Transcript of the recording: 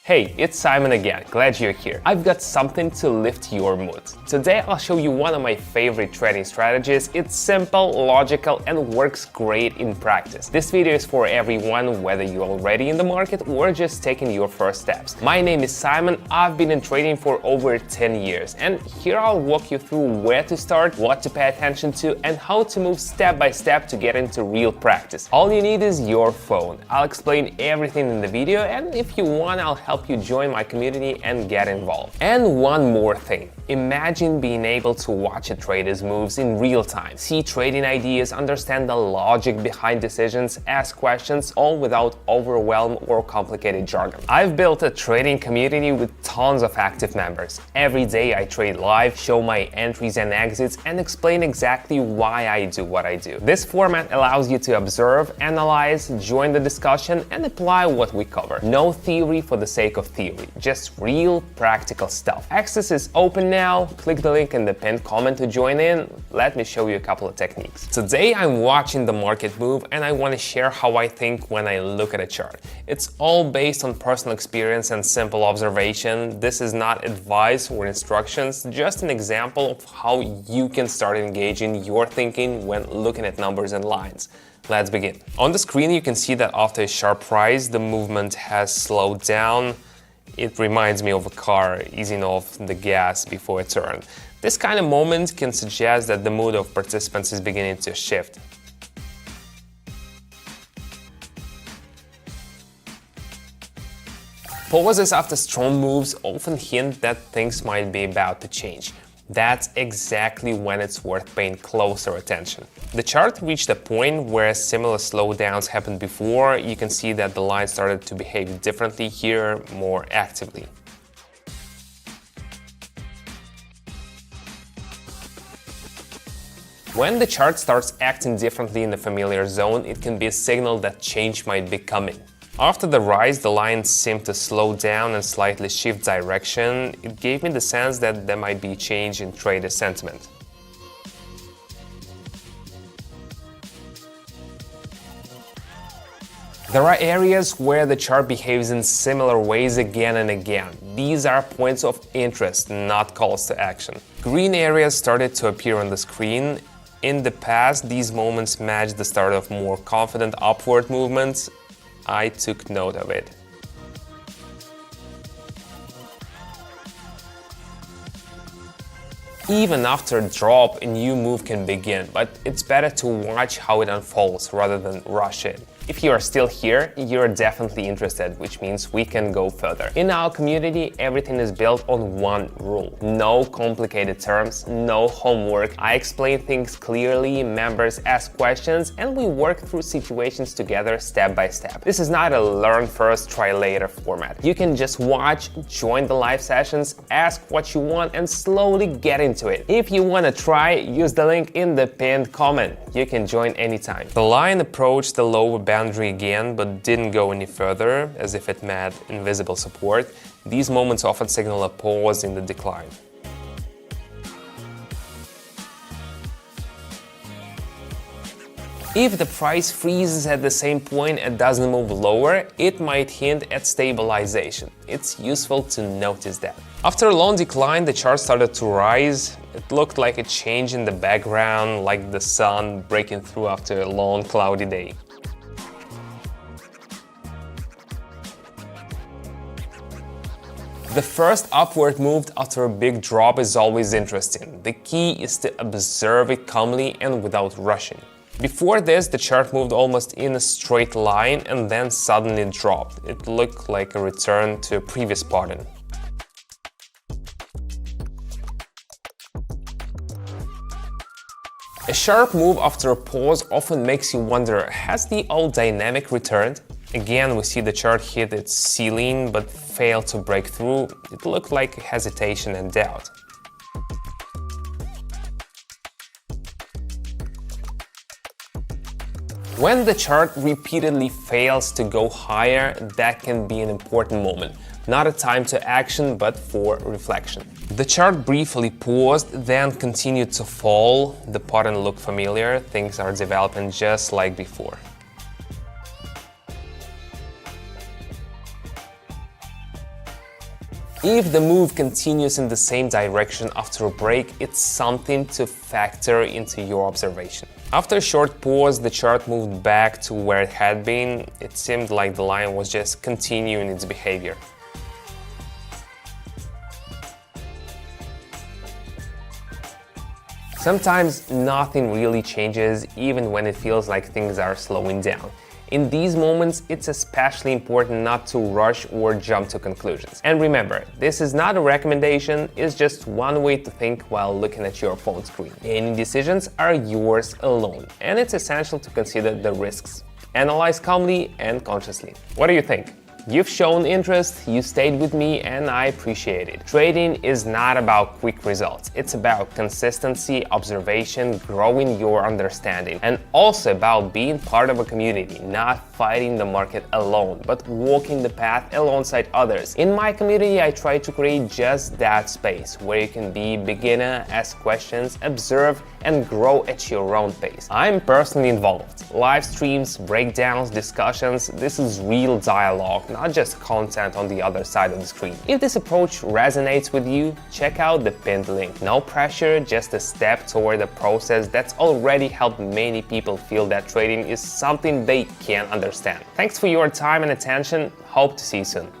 Hey, it's Simon again, glad you're here. I've got something to lift your mood. Today I'll show you one of my favorite trading strategies. It's simple, logical, and works great in practice. This video is for everyone, whether you're already in the market or just taking your first steps. My name is Simon, I've been in trading for over 10 years, and here I'll walk you through where to start, what to pay attention to, and how to move step by step to get into real practice. All you need is your phone. I'll explain everything in the video, and if you want, I'll help you join my community and get involved. And one more thing. Imagine being able to watch a trader's moves in real time, see trading ideas, understand the logic behind decisions, ask questions, all without overwhelm or complicated jargon. I've built a trading community with tons of active members. Every day I trade live, show my entries and exits, and explain exactly why I do what I do. This format allows you to observe, analyze, join the discussion, and apply what we cover. No theory for the sake of theory, just real practical stuff. Access is open now. Click the link in the pinned comment to join in. Let me show you a couple of techniques. Today I'm watching the market move and I want to share how I think when I look at a chart. It's all based on personal experience and simple observation. This is not advice or instructions, just an example of how you can start engaging your thinking when looking at numbers and lines. Let's begin. On the screen you can see that after a sharp rise the movement has slowed down. It reminds me of a car easing off the gas before a turn. This kind of moment can suggest that the mood of participants is beginning to shift. Pauses after strong moves often hint that things might be about to change. That's exactly when it's worth paying closer attention. The chart reached a point where similar slowdowns happened before. You can see that the line started to behave differently here, more actively. When the chart starts acting differently in the familiar zone, it can be a signal that change might be coming. After the rise, the line seemed to slow down and slightly shift direction. It gave me the sense that there might be a change in trader sentiment. There are areas where the chart behaves in similar ways again and again. These are points of interest, not calls to action. Green areas started to appear on the screen. In the past, these moments matched the start of more confident upward movements. I took note of it. Even after a drop, a new move can begin, but it's better to watch how it unfolds rather than rush it. If you are still here, you're definitely interested, which means we can go further. In our community, everything is built on one rule. No complicated terms, no homework. I explain things clearly, members ask questions, and we work through situations together step by step. This is not a learn first, try later format. You can just watch, join the live sessions, ask what you want, and slowly get into it. If you want to try, use the link in the pinned comment. You can join anytime. The line approached the lower boundary again, but didn't go any further, as if it met invisible support. These moments often signal a pause in the decline. If the price freezes at the same point and doesn't move lower, it might hint at stabilization. It's useful to notice that. After a long decline, the chart started to rise. It looked like a change in the background, like the sun breaking through after a long cloudy day. The first upward move after a big drop is always interesting. The key is to observe it calmly and without rushing. Before this, the chart moved almost in a straight line and then suddenly dropped. It looked like a return to a previous pattern. A sharp move after a pause often makes you wonder, has the old dynamic returned? Again, we see the chart hit its ceiling but failed to break through. It looked like hesitation and doubt. When the chart repeatedly fails to go higher, that can be an important moment. Not a time to action, but for reflection. The chart briefly paused, then continued to fall. The pattern looked familiar. Things are developing just like before. If the move continues in the same direction after a break, it's something to factor into your observation. After a short pause, the chart moved back to where it had been. It seemed like the line was just continuing its behavior. Sometimes nothing really changes, even when it feels like things are slowing down. In these moments, it's especially important not to rush or jump to conclusions. And remember, this is not a recommendation, it's just one way to think while looking at your phone screen. Any decisions are yours alone, and it's essential to consider the risks. Analyze calmly and consciously. What do you think? You've shown interest, you stayed with me, and I appreciate it. Trading is not about quick results. It's about consistency, observation, growing your understanding, and also about being part of a community, not fighting the market alone, but walking the path alongside others. In my community, I try to create just that space where you can be beginner, ask questions, observe, and grow at your own pace. I'm personally involved. Live streams, breakdowns, discussions, this is real dialogue, not just content on the other side of the screen. If this approach resonates with you, check out the pinned link. No pressure, just a step toward a process that's already helped many people feel that trading is something they can understand. Thanks for your time and attention. Hope to see you soon.